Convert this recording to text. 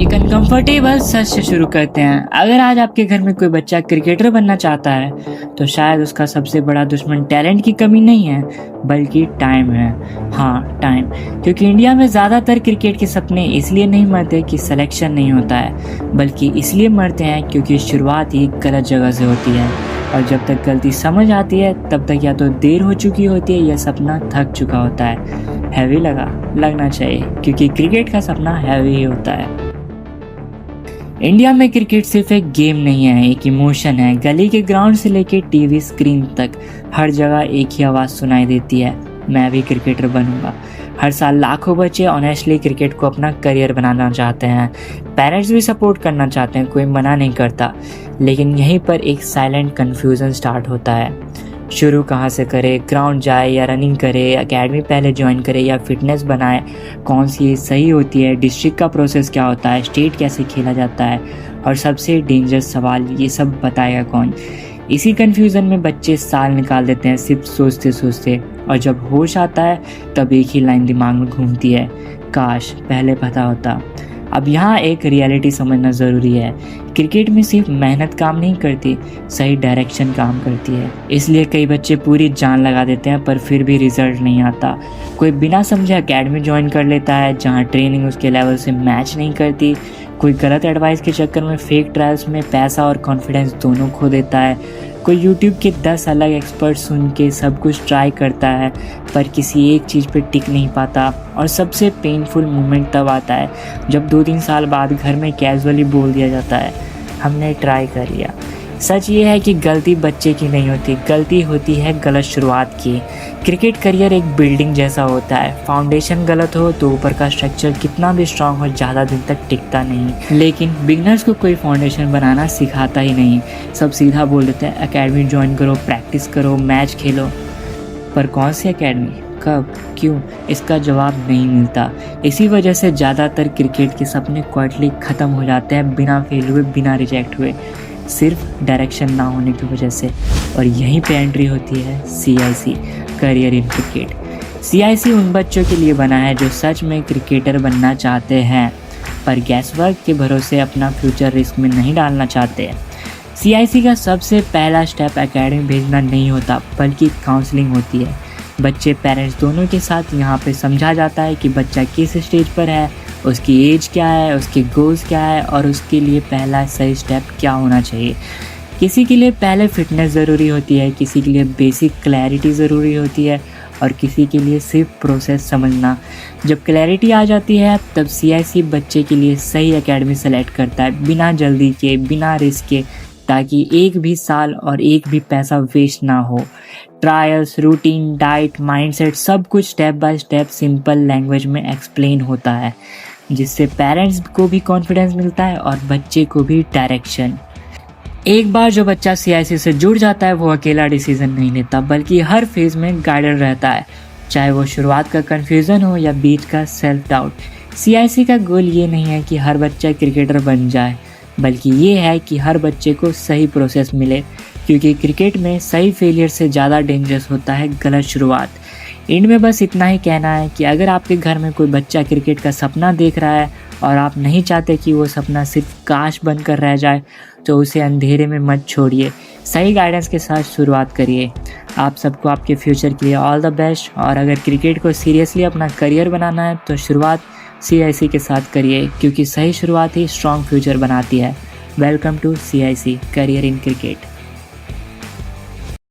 एक अनकंफर्टेबल सच से शुरू करते हैं। अगर आज आपके घर में कोई बच्चा क्रिकेटर बनना चाहता है तो शायद उसका सबसे बड़ा दुश्मन टैलेंट की कमी नहीं है बल्कि टाइम है। हाँ, टाइम। क्योंकि इंडिया में ज़्यादातर क्रिकेट के सपने इसलिए नहीं मरते कि सिलेक्शन नहीं होता है, बल्कि इसलिए मरते हैं क्योंकि शुरुआत ही गलत जगह से होती है। और जब तक गलती समझ आती है तब तक या तो देर हो चुकी होती है या सपना थक चुका होता है। हैवी लगना चाहिए क्योंकि क्रिकेट का सपना हैवी ही होता है। इंडिया में क्रिकेट सिर्फ एक गेम नहीं है, एक इमोशन है। गली के ग्राउंड से लेके टीवी स्क्रीन तक हर जगह एक ही आवाज़ सुनाई देती है, मैं भी क्रिकेटर बनूंगा। हर साल लाखों बच्चे ऑनेस्टली क्रिकेट को अपना करियर बनाना चाहते हैं। पेरेंट्स भी सपोर्ट करना चाहते हैं, कोई मना नहीं करता। लेकिन यहीं पर एक साइलेंट कन्फ्यूज़न स्टार्ट होता है। शुरू कहाँ से करे, ग्राउंड जाए या रनिंग करे, एकेडमी पहले ज्वाइन करे या फिटनेस बनाए, कौन सी सही होती है, डिस्ट्रिक्ट का प्रोसेस क्या होता है, स्टेट कैसे खेला जाता है, और सबसे डेंजरस सवाल ये सब बताएगा कौन। इसी कन्फ्यूज़न में बच्चे साल निकाल देते हैं सिर्फ सोचते सोचते, और जब होश आता है तब एक ही लाइन दिमाग में घूमती है, काश पहले पता होता। अब यहाँ एक रियलिटी समझना ज़रूरी है। क्रिकेट में सिर्फ मेहनत काम नहीं करती, सही डायरेक्शन काम करती है। इसलिए कई बच्चे पूरी जान लगा देते हैं पर फिर भी रिजल्ट नहीं आता। कोई बिना समझे एकेडमी ज्वाइन कर लेता है जहाँ ट्रेनिंग उसके लेवल से मैच नहीं करती। कोई गलत एडवाइस के चक्कर में फेक ट्रायल्स में पैसा और कॉन्फिडेंस दोनों खो देता है। कोई यूट्यूब के 10 अलग एक्सपर्ट सुन के सब कुछ ट्राई करता है पर किसी एक चीज़ पे टिक नहीं पाता। और सबसे पेनफुल मोमेंट तब आता है जब 2-3 साल बाद घर में कैजुअली बोल दिया जाता है, हमने ट्राई कर लिया। सच ये है कि गलती बच्चे की नहीं होती, गलती होती है गलत शुरुआत की। क्रिकेट करियर एक बिल्डिंग जैसा होता है, फाउंडेशन गलत हो तो ऊपर का स्ट्रक्चर कितना भी स्ट्रांग हो ज़्यादा दिन तक टिकता नहीं। लेकिन बिगनर्स को कोई फाउंडेशन बनाना सिखाता ही नहीं। सब सीधा बोल देते हैं एकेडमी ज्वाइन करो, प्रैक्टिस करो, मैच खेलो। पर कौन सी एकेडमी, कब, क्यों, इसका जवाब नहीं मिलता। इसी वजह से ज़्यादातर क्रिकेट के सपने क्वाइटली ख़त्म हो जाते हैं, बिना फेल हुए, बिना रिजेक्ट हुए, सिर्फ डायरेक्शन ना होने की वजह से। और यहीं पे एंट्री होती है CIC, career in cricket. CIC उन बच्चों के लिए बना है जो सच में क्रिकेटर बनना चाहते हैं पर गैसवर्क के भरोसे अपना फ्यूचर रिस्क में नहीं डालना चाहते। CIC का सबसे पहला स्टेप एकेडमी भेजना नहीं होता बल्कि काउंसलिंग होती है। बच्चे पेरेंट्स दोनों के साथ यहाँ पे समझा जाता है कि बच्चा किस स्टेज पर है, उसकी एज क्या है, उसके गोल्स क्या है और उसके लिए पहला सही स्टेप क्या होना चाहिए। किसी के लिए पहले फिटनेस ज़रूरी होती है, किसी के लिए बेसिक क्लैरिटी ज़रूरी होती है और किसी के लिए सिर्फ प्रोसेस समझना। जब क्लैरिटी आ जाती है तब CIC बच्चे के लिए सही एकेडमी सेलेक्ट करता है, बिना जल्दी के, बिना रिस्क के, ताकि एक भी साल और एक भी पैसा वेस्ट ना हो। ट्रायल्स, रूटीन, डाइट, माइंडसेट सब कुछ step by step simple language में एक्सप्लेन होता है, जिससे पेरेंट्स को भी कॉन्फिडेंस मिलता है और बच्चे को भी डायरेक्शन। एक बार जो बच्चा CIC से जुड़ जाता है वो अकेला डिसीजन नहीं लेता बल्कि हर फेज़ में गाइडेड रहता है, चाहे वो शुरुआत का कन्फ्यूज़न हो या बीच का सेल्फ डाउट। CIC का गोल ये नहीं है कि हर बच्चा क्रिकेटर बन जाए, बल्कि ये है कि हर बच्चे को सही प्रोसेस मिले, क्योंकि क्रिकेट में सही फेलियर से ज़्यादा डेंजरस होता है गलत शुरुआत। एंड में बस इतना ही कहना है कि अगर आपके घर में कोई बच्चा क्रिकेट का सपना देख रहा है और आप नहीं चाहते कि वो सपना सिर्फ काश बनकर रह जाए तो उसे अंधेरे में मत छोड़िए, सही गाइडेंस के साथ शुरुआत करिए। आप सबको आपके फ्यूचर के लिए ऑल द बेस्ट। और अगर क्रिकेट को सीरियसली अपना करियर बनाना है तो शुरुआत CIC के साथ करिए, क्योंकि सही शुरुआत ही स्ट्रॉन्ग फ्यूचर बनाती है। Welcome to CIC, career in cricket.